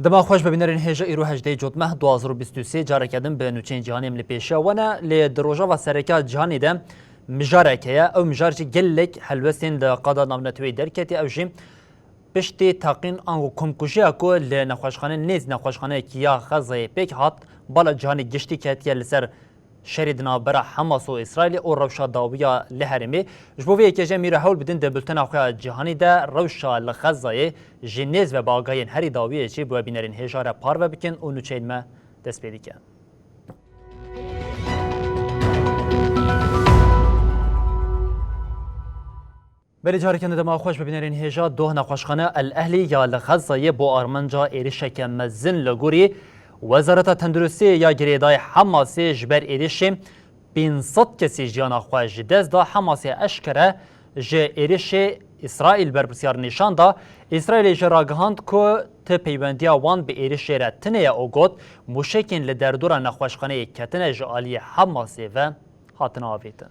دما خوش ببینرین هجا ایرو هجده جوتمه 2023 جارکدن به نوچین جهانی املی پیشه وانا لی دروژا و سرکات جهانی ده مجارکه او مجارچی گلک حلوستین ده قادا نامنتوی درکتی او جیم پشتی تاقین آنگو کمکوشی اکو لی نخوشخانه نیز نخوشخانه کیا خزای پیک هات بالا جهانی گشتی کتیه لسر شریدنا برا حماس و اسرائیل او روشا داویا لحرمی جبوی که جمعی حول بدین ده بلتن آخوی جهانی ده روشا لخزای جنیز و باقاین هری داویه چی بو بینرین هجاره پار و بکن و نوچین ما دست پیدی کن. بری جاری کنده دما خوش ببینرین هجا دو نخوشخانه الاهلی یا لخزای بو آرمانجا ایریشک مزن لگوری وزارت تندرستی یا گریدای حماسی جبر ایریش 500 کسی جیان خواهش دست دا حماسی اشکره جه ایریش اسرائیل برپرسیار نشان دا اسرائیل جراگهاند که ته پیوندیا وان به ایریش را تنه او گوت موشکین لدردور نخوشخانه کتنه جعالی حماسی و هاتن آویتن.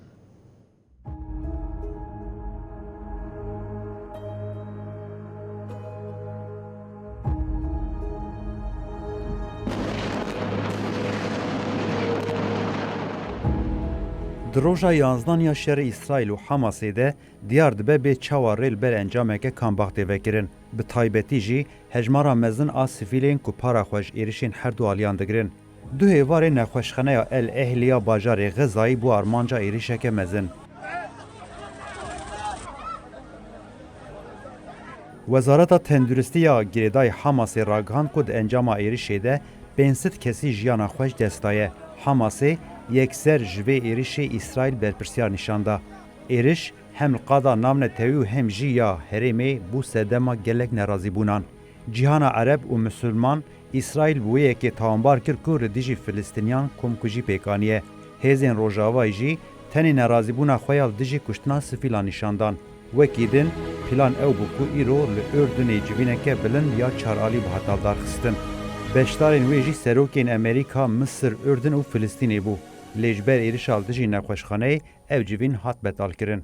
دروژا یانزدانیا شر اسرائیل و حماسی ده دیار دبه به چوارل بر انجامه که کامباخته وکرن. به تایبتی جی هجمارا مزن آس سفیلین که پارا خوش ایریشین هر دو آلیان دگرن. دو هیوار نخوشخانه الاهلیا باجار غزایی بو آرمانجا ایریشه که مزن. وزارت تندرستی یا گریدای حماسی راگهان کد انجام ایریشه ده 500 کسی جیان خوش دستایه. حماسی یکسر جوی ایریش اسرائیل برپرسیار نشانده. ایریش هم قادا نامن تیوی و هم جی یا هرمی بو سدما گلک نرازی بونان. جهان عرب و مسلمان اسرائیل بویه که تانبار کرد که ردیجی فلسطینیان کمکوژی پیکانیه. هزین روژاوای جی تنی نرازی بونا خویال دیجی کشتنا سفیلا نشاندان. وکیدن پلان او بکو ایرو لأردن جوینه که بلند یا چارالی بحتالدار خستن. بشتارین ویجی سروکین امریکا، مصر، اردن و فلسطینی بو. لیجبر ایریشال دجی نخوشخانه او جوین هات بتال کرن.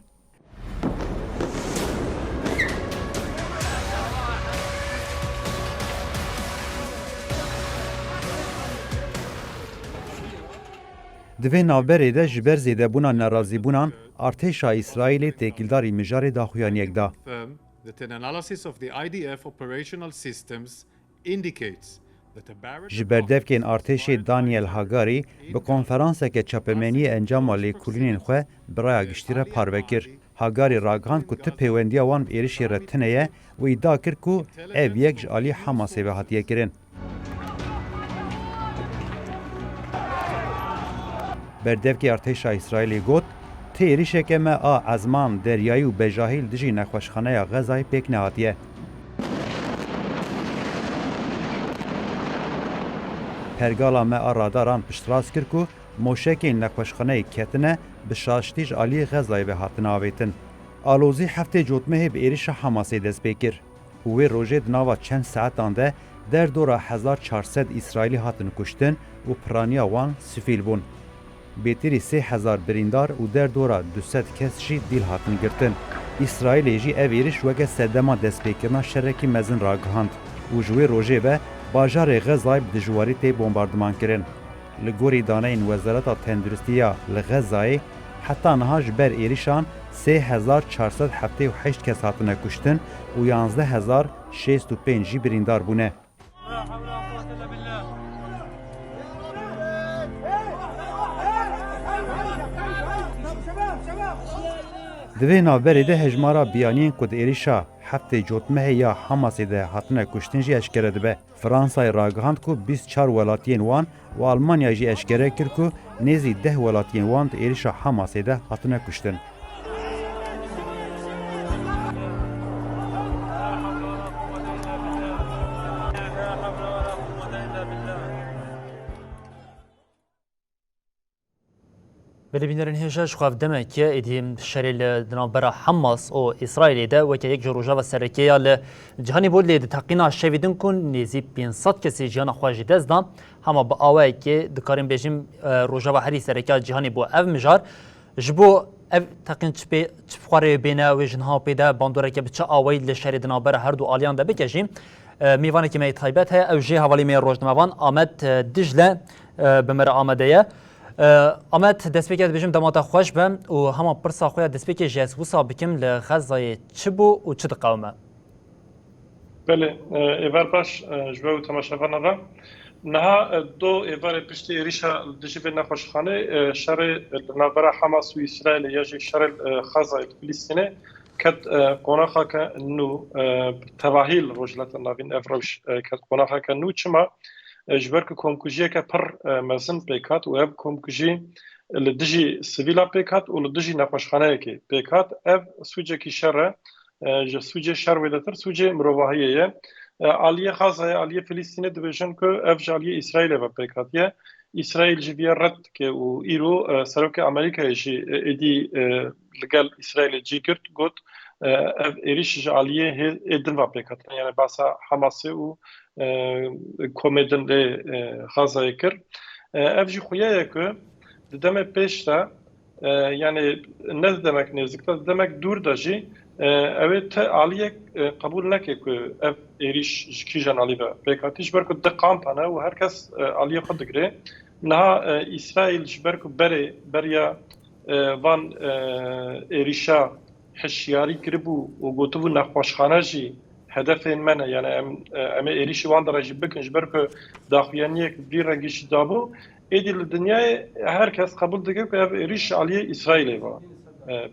دوی ناوبری ده جبر زیده بونا نرازی بونان ارتشا اسرائیل تکیلداری مجار داخویان یک دا. جبردفکین ارتش دانیل هاگاری به کنفرانس که چپمنی انجام لی کورینین خو برای گشتیره پاروکر. هاگاری راگهاند که تپیوندی وان ایریشی رتنه و ادعا کرد که او یک جالی حماسی به هاتیه کرن. بردفکی ارتش اسرائیلی گفت تی ایریشه که ما ازمان دریایی و بجاهیل دجی نخوشخانه غزای پیک نهاتیه. پرگالا ما راداران پشتراز کرد که موشکین نخوشخانه کتنه به شاشتیج آلی غزای به هاتن آویتن. آلوزی هفته جوتمه به ایریش حماسی دست بکر. وی روژه دناوا چند ساعتان ده در دورا 1400 اسرائیلی هاتن کشتن و پرانیا وان سفیل بون. بیتری 3000 بریندار و در دورا 200 کس جی دیل هاتن گرتن. اسرائیل جی او ایریش وگه سدما دست بکرنا شرکی مزن راگهاند. و جوی روژه به باجار غزای بدجواری تی بمباردمان کرن. لگوری دانین وزارت تندرستیا لغزای حتی نهاج بر ایریشان 3478 کس هاتنه کشتن و 11065 بریندار بونه. دوی نابری ده هجمارا بیانین کد ایریشا هفته جوتمه یا حماسی ده هاتنه کشتن جی اشکره دبه. فرانسای راگهاند که 24 ولاتین وان و آلمانیا جی اشکره کرد که نیزی 10 ولاتین وان ده ایریشا حماسی ده هاتنه کشتن. بله بینرین هیچ خواهد دمه که ادیم شریل دنابرا حماس و اسرائیل ده و که یک جروجا و سرکیه ل جهانی بود لید تقینا شویدن کن نیزی 500 کسی جهان خواهی دست دام همه با آوایی که دکاریم بیشیم روجا و هری سرکیه جهانی بود او مجار جبو اف تقین چپخواره بینه و جنها پیدا باندوره که بچه آوایی لشری دنابرا هر دو آلیان ده بکشیم میوانی که می تایبت ها او جه حوالی می روزنامه‌وان آمد دجله بمر آمده آمد دست بکرد بجم دماغ خوش بم و همه پرسا خویا دست بکرد جس وسا بکم لغزای چه بو و چه قومه. بله ایوار باش جواب و تماشاوان را نها دو ایوار پشتی ریشا دجیب نخوشخانه شر نابرا حماس و اسرائیل یاجی شر خزای فلسطینه کد قناخا که نو تواهیل رجلت نابین افروش کد قناخا که نو چما جبر که کمکوژی که پر مزن پیکات و اب کمکوژی لدجی سویلا پیکات و لدجی نخوشخانه که پیکات اب سوجه کی شره سوجه شر ولتر سوجه مروحیه عالیه خاصه عالیه فلسطینه دبیشن که اف جالیه اسرائیل و پیکاتیه اسرائیل جویه رد که و ایرو سروک امریکا جی ادی لگل اسرائیل جی کرد گوت اف ایریش جالیه ادن و پیکات یعنی باسا حماسه و کومدن ل خاصه کر اف جی خویه که دم پیشتا yani ne demek nezikte demek dur daji evet aliye kabul neke ku ev eriş kijan ali ve pekatiş berku de kampana ve herkes aliye xud digre naha İsrail berku beriya van erişa hişyari kiribu ve gotuvu naxwaşxana jî hedefên me ne yani em êrişî wan de re jî bikin ji ber ku daxuyaniyek vî rengî jî dabû êdî li dinyayê herkes qebûl dike ku ev êrîş aliyê İsraîlê va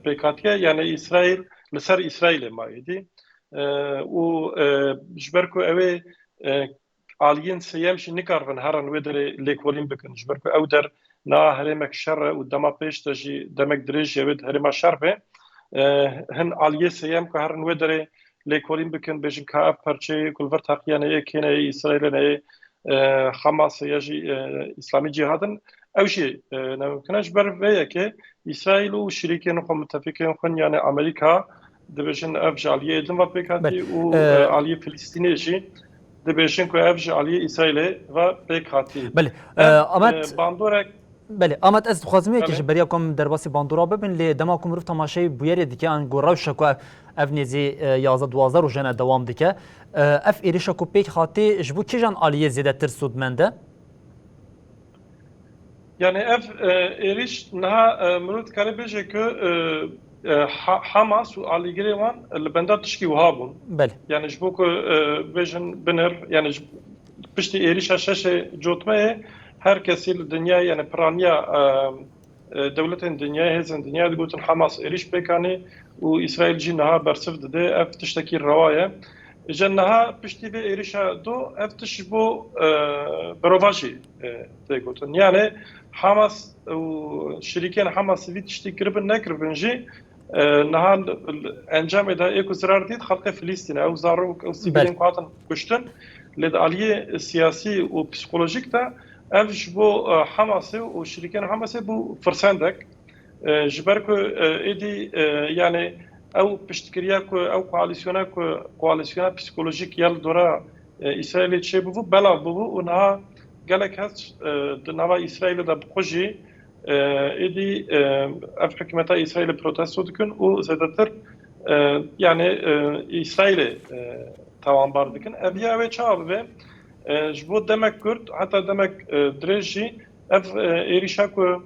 pêkatiye yani İsraîl li ser İsraîlê ma êdî û ji ber ku ew ê aliyên sêyem jî nikaribin heran wê derê lêkolîn bikin ji ber ku ew der na herêmek şer e û dema pêş de jî demek dirêj ye wê herêma şer be hin aliyê sêyem ku herin wê derê لێکۆڵین بکەن بێژن کا ئەف پەرچەیە کولڤەر تاقییانەیە کێنەیە ئیسرائیلەیە حەماسەیەژی ئیسلامی جیهادن ئەوشی نەمکنەش بەر vêyekê ئیسرائیل و şirîkên xwe müttefikên xwe yani Amerîka dibêjin ev ji aliyê din ve pêkhatî û aliyê Filîstînê jî dibêjin ku ev ji aliyê İsraîlê ve pêkhatî bandorek بله آمد از خوازمیه که برای کم در باسی باندورا ببین لی دما کم رفت تماشای بویری دیگه ان گوراو شکو اف نیزی 11-12 رو جنه دوام دیگه اف ایریشا کو پیک خاطی جبو کی جان عالیه زیاده تر سودمنده yani ev êriş niha mirov dikare bêje ku Hamas û alîgirê wan li benda tişkî wiha bûn yani ji bo ku bêjin binir yani piştî êrişa şeşê cotmeyê herkesî li dinyayê yani piraniya dewletên dinyayê hêzên dinyayê digotin Hamas êriş pêkanî û İsraîl jî niha bersiv dide ev tiştekî rewa ye ji niha piştî vê êrişa do ev tiş ji bo birova jî tê gotin yani Hamas û şirîkên Hamasî vî tiştî kiribin nekiribin jî niha encamê de ê ku zirar dît xelkê Filîstînê ew zarok ew sîvilên ku hatin kuştin lê di aliyê siyasî û psikolojîk de ev ji bo Hamasê û şirîkên Hamasê bû firsendek ji ber ku êdî yani ew piştkiriya ku ew koalisyona psikolojîk ya li dora İsraîlê çêbûbû belav bûbû û niha gelek hes di nava İsraîlê de bixwe jî êdî ev hikûmeta İsraîlê protesto dikin û zêdetir yani İsraîlê tawanbar dikin ev ya ew ê çawa bibe ji bo demek Kurd heta demek dirêj jî ev êrişa ku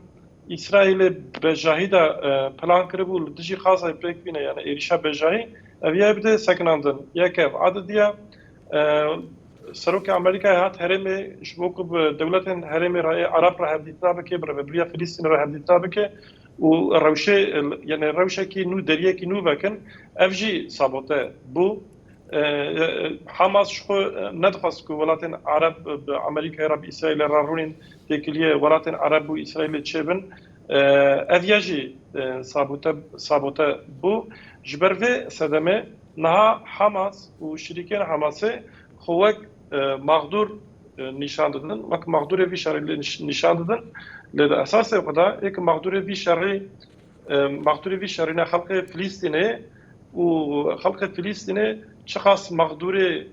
İsraîlê bejahî de plan kiribû li dijî xasayê pêk bîne yani êrişa bejahî ev ya bide sekinandin yek ev adediya Serokê Amerîkayê hat herêmê ji bo ku bi dewletên herêmê Arab re hevdîtina bike bi Rêveberiya Filîstînê re hevdîtina bike û rewşê yani rewşekî nû deriyekî nû vekin ev jî sabote bû Hamas ji xwe nedixwast ku welatên Arab bi Amerîkayê re bi İsraîlê re rûnên têkiliye welatên Arab û İsraîlê çêbin ev ya jî sabote bû ji ber vê sedemê niha Hamas û şirîkên Hamasê xwe wek mağdur نشان دادن وقت مقدور وی شرعی نشان دادن لذا اساس خدا یک مقدور وی شرعی نه خلق فلسطینه و خلق فلسطینه شخص مقدور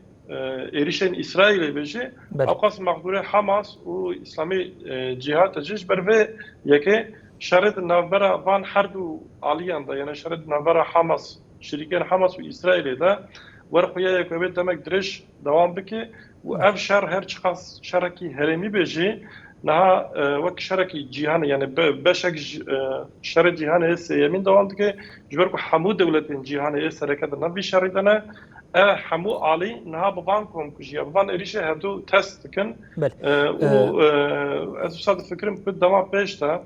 ایریشن اسرائیل بشه بله. او خاص مقدور حماس و اسلامی جهاد تجش بروه یکی شرط نوبره وان هر دو عالیان دا یعنی شرط نوبره حماس شریکان حماس و اسرائیل دا ورخویا یک وبید دمک درش دوام بکه و اف شر هر شخص شرکی هرمی بجی نه وقت شرکی جهان یعنی بشک شر جهان است یمین دوام که جبر کو حمود دولت جهان است حرکت نبی شر دنا حمو عالی نه بوان کوم کجی بوان ریشه هدو تست کن و از صد فکرم که دوام پیشتا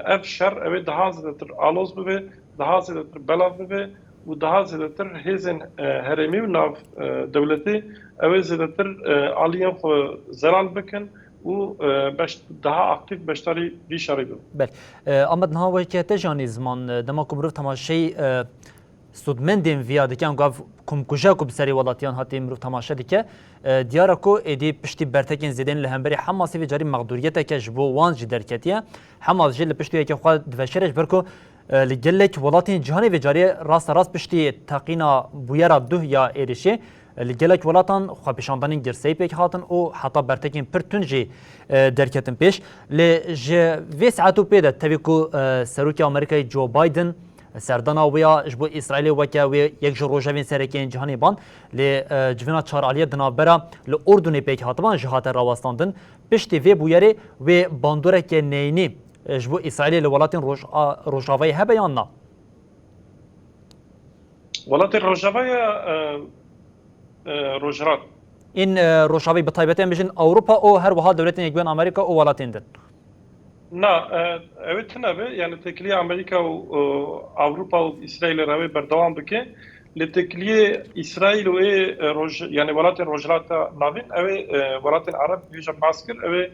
اف شر اوی ده زیادتر آلوز ببه ده زیادتر بلاف ببه و ده زیادتر هزین هرمی و ناف دولتی اوی زیادتر عالیان خو زلال بکن و daha aktif beştari bir şarı bu. بله اما نها وی که تجانی زمان دما کمرو تماشای سودمندین ویا دکن گاو کمکوژا کو بسری ولاتیان هاتی مرو تماشا دکه دیارا کو ادی پشتی برتکین زدن لهمبری حماسی و جاری مقدوریت که جبو وان جی درکتیه حماس جل پشتی که خو دوشرش برکو لجلک ولاتین جهانی و جاری راست پشتی تقینا بویرا دو یا ایرشی لجلک ولاتان خو پیشاندنین گرسی پک هاتن او حتی برتکین پرتونجی درکتن پیش لج وی ساعتو پیدا تبیکو سروکی آمریکای جو بایدن سردانا ویا جبو اسرائیل وکه و یک جروجوین سرکین جهانی بان ل جوینا چارعالیه دنابرا ل اردن پیک هاتوان جهات راوستاندن پشتی وی بویری و باندوره که نینی جبو اسرائیل لولاتین روجاوی هبه یا نه؟ ولات روجاوی روجرات این روجاوی به طایبتین بجن اوروپا او هر وها دولتین یکبین آمریکا او ولاتین دن نه evet ne be yani tekliye Amerika ve Avrupa ve İsrail ravi berdawam bike li tekliye İsrail ve yani welatên rojhilata navîn ev welatên Arab hêja baskir ev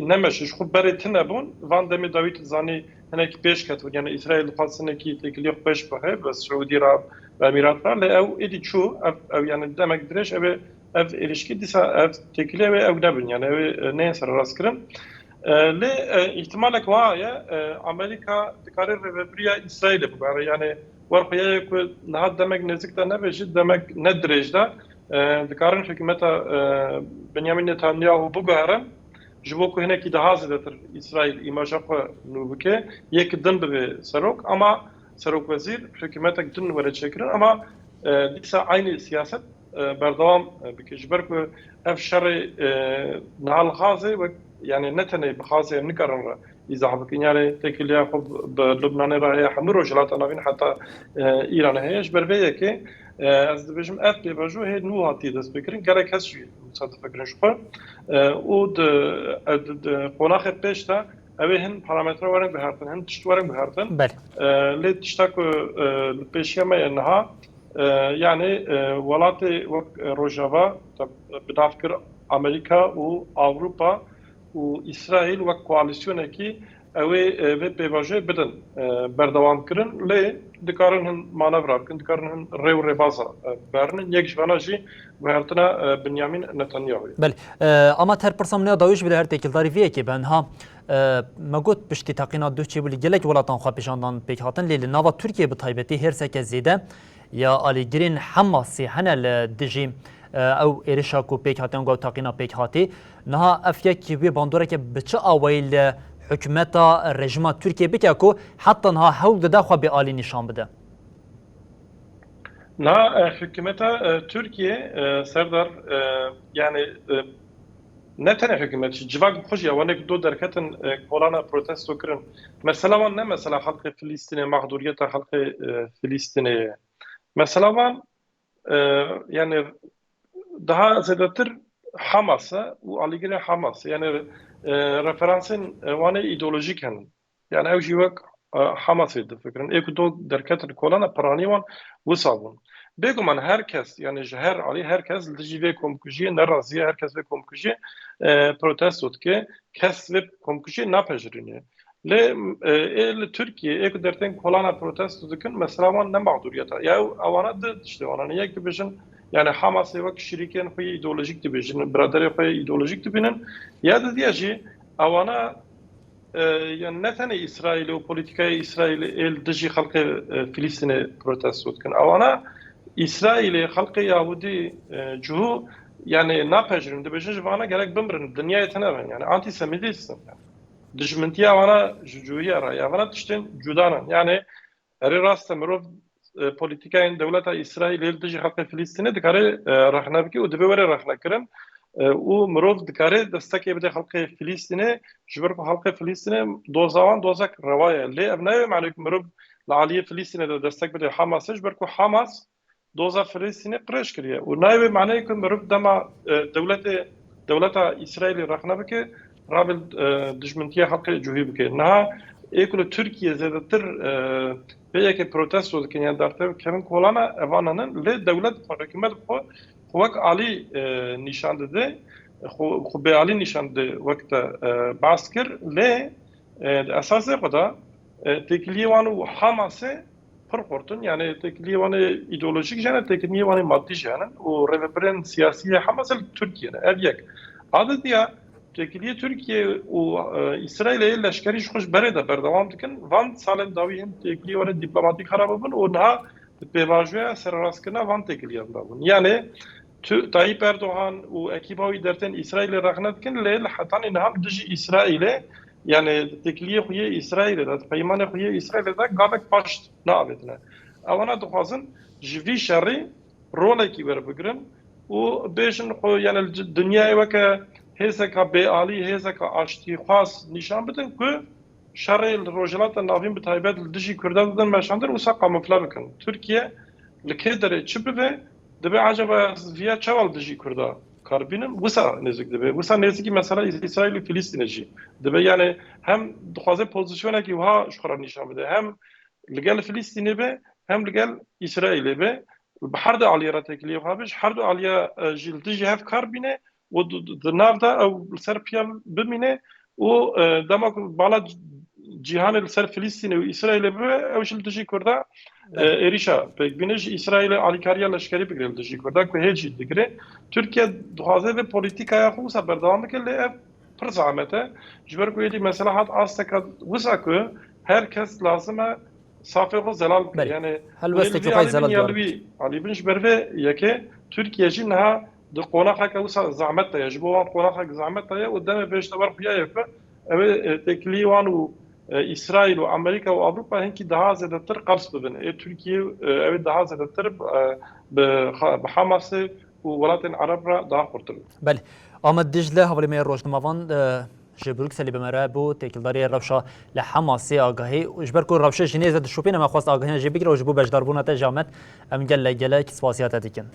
nemeş ji xwe berê tune bûn van demê dawît zanî hinekî pêş ketibûn yani İsrail dixwazinekî tekliye xwe pêş bixe bi Suudî re ve Emîrat re lê ew êdî çû ev yani demek dirêj ev êrişkî dîsa ev tekliye ve ew nebin yani ew neyên serrastkirin لی احتمالك وایه امریکا دکاره رهبری اسرائیل بگذاره یعنی ورقیه که نه دمک نزدیک تا نباشید دمک ندرج ده دکارن حکومت بنیامین نتانیاهو بگذارن جبو که هنگی ده هزینه تر اسرائیل ایماجا خو نوبکه یک دن به سروک اما سروک وزیر حکومت دن ورد شکرن اما دیسا aynı siyaset بردوام بکشبر که افشار نهال خازه و يعني نتني بخاصة نكرر إذا حبكين يعني تكليا خب بلبنان راهي حمر وجلات نافين حتى إيران هيش بربيه كي از بيجم اف بيجو هي نو هاتي دس فكرين قالك هسوي صد فكرين شو و د قناخ بيشتا اوهن بارامتر ورن بهارتن هن تشت ورن بهارتن بله لي تشتاكو البيشيما انها يعني ولاتي روجافا بدافكر امريكا واوروبا و اسرائیل و کوalisyonu کی اوی و پیواژه بدن بردوام کرن لی دکارن هن مانور کن دکارن هن ریو ریبازا برن یک جواناجی و هرتنا بنیامین نتانیاهو بله اما تر پرسامنیا داویش بده هر تکیلداری ویه که بنها مگوت پشتی تقینا دو چی بلی گلک ولاتان خواه پیشاندان پیک هاتن لیلی ناوا ترکیه به طایبتی هر سکه زیده یا آلیگرین حماسی هنل دجیم او ایرشا کو پیک هاتن گو تاقینا پیک هاتی نها افیا کی وی باندوره که بچه اوایل حکومتا رژیم ترکیه بکه کو حتی نها حول ده خو به عالی نشان بده نه حکومتا ترکیه سردار yani ne tane hükümet civak خوش ya vanek do derketin kolana protesto kirin mesela van ne mesela halkı Filistin'e mağduriyete halkı Filistin'e mesela van yani daha zedetir Hamas'a و aligire Hamas yani referansın vane ideolojik hen yani ev jivak Hamas idi fikrin ek do derketin kolana paranivan vusabun بگمان هر کس یعنی جهر علی هر کس لجیوه کمکوژی نرازیه هر کس به کمکوژی پروتست بود که کس به کمکوژی نپذیرونه ل Türkiye ek derten kolana protesto dikin mesela wan ne mağduriyeta ya avana da işte ona ne ki bejin yani Hamas'e ve şiriken koyu ideolojik dibejin biraderi koyu ideolojik dibinin ya da diyeci avana yani ne tane İsrail o politikayı İsrail el dışı halkı Filistin'e protesto dikin avana İsrail'e halkı Yahudi cuhu yani ne pejrin dibejin jivana gerek bimrin dünyaya tanıran yani antisemitizm yani. Dijmintiya wana jujuya ra ya wana tiştin judanan yani eri rasta mirov politikayın devleta İsrail el dijî halka Filistin'e dikare rahna biki û dibe were rahna kirin û mirov dikare destekê bide halka Filistin'e ji ber ku halka Filistin'e dozawan dozak rewaya lê ev nayê mعنی ku mirov li aliyê Filistin'e de destek bide Hamasê ji ber ku Hamas doza Filistin'e qirêj kiriye û nayê mعنی ku mirov dema devleta İsrailê rahna bike رابط دشمنتیه حق جوهی بکن نه ایکل ترکیه زیادتر به یک پروتست بود که یعنی درته کردن کلانا اوانان ل دولت حکومت خواک عالی نشان داده خو به عالی نشان داده وقت باز کرد ل اساس خدا تکلیوان و حماسه پرخورتن یعنی تکلیوان ایدئولوژیک جنه تکلیوان مادی جنه و رهبران سیاسی حماس ترکیه نه یک عادتیا Tekliye Türkiye و İsrail'e leşkeri خوش bere de berdevam dikin. Van salem davi hem tekliye ve diplomatik harabın o naha pevajoya serraskına van tekliye davun. Yani Tayyip Erdoğan و ekibavi derten İsrail'e rahnet dikin le hatan inham dışı İsrail'e yani tekliye xuye İsrail'e de peymane xuye İsrail'e de gabek paşt navetine. Avana duhazın jivi şerri roleki ver bigrin و beşin yani dünyaya veke هزکا به عالی هزکا آشتی خاص نشان بدن که شرع روجلات ناوین به تایبت لدجی کردان دادن مشاندر و سا کامفلا بکن ترکیه لکه داره چی ببه دبه عجبا ویا چوال دجی کردا کاربینن وسا نزدیک دبه وسا نزدیکی مثلا اسرائیل و فلسطین جی دبه یعنی هم دخوازه پوزیشونه که وها شخرا نشان بده هم لگل فلسطینی به هم لگل اسرائیل به هر دو علیه را تکلیف هابش هر دو علیه جیل دجی هف کاربینه و نافدا او سر پیال بمینه و دما بالا جهان سر فلسطین و اسرائیل به اوشل دجی کرده ایریشا ببینش اسرائیل علیکاریا لشکری بگیرل دجی کرده که هیچ دیگه ترکیه دوازه به پلیتیکای خوسا بردام میکنه پر زحمته جبر کویدی مثلا حد استک وسا که هر کس لازمه صافی خو زلال یعنی هل وست که خواهی زلال علی بنش برفه یکی ترکیه جی نه ده قناعك وسع زعمتها يجبوا قناعك زعمتها قدام بيش تبر خيايا تكليوان وإسرائيل وأمريكا وأوروبا هنكي ده زاد تر قرص ببن تركيا ده زاد تر بحماس وولاتن عرب را ده خورتن بله آمد دجله حوالی می روزنامه‌وان جبروک سلی بمره بو تکلداری روشا لحماسی آگاهی اجبر کو روشا جنیزه دشوپین ما خواست آگاهی جبیک رو جبو بجداربونه تجامت ام گله کسباسیات دیکن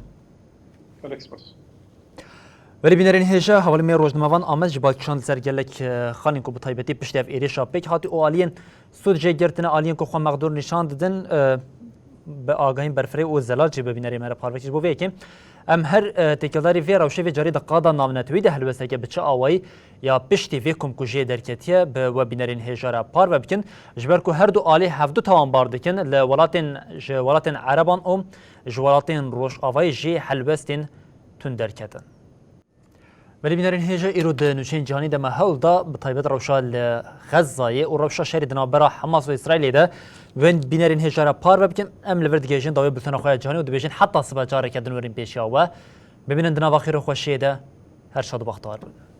ولی بینرین هجا حوالی می روزنامه‌وان آمد جبال کشان سرگلک خانین کو بتایبتی پشت اف ایریشا پک هاتی او آلین سود جگرتن آلین کو خو مقدور نشان دادن به آگاهی برفری او زلال جی ببینری مره پاروکیش بو ویکیم ام هر تکلداری وی روشی وی جاری دقادا نامنتوی ده هلوسته که بچه آوایی یا پشتی وی کم کجی درکتیه به و بینرین هجارا پار و بکن جبر کو هر دو آلی هفدو توان باردکن لولاتن عربان جولاتن روش آوایی جی هلوستین تون درکتن ولی بینرین هجا ایرود نوشین جهانی ده محل دا بطایبت روشا لغزایه و روشا شهر دنابرا حماس و اسرائیلی ده وین بینرین هجارا پار و بکن ام لوردگیجین داوی بلتن خواه جهانی و دبیجین حتی صبح جاره کدن ورین پیشیا و ببینن دنابا خیر و خوشیه ده هر شاد و بختار بود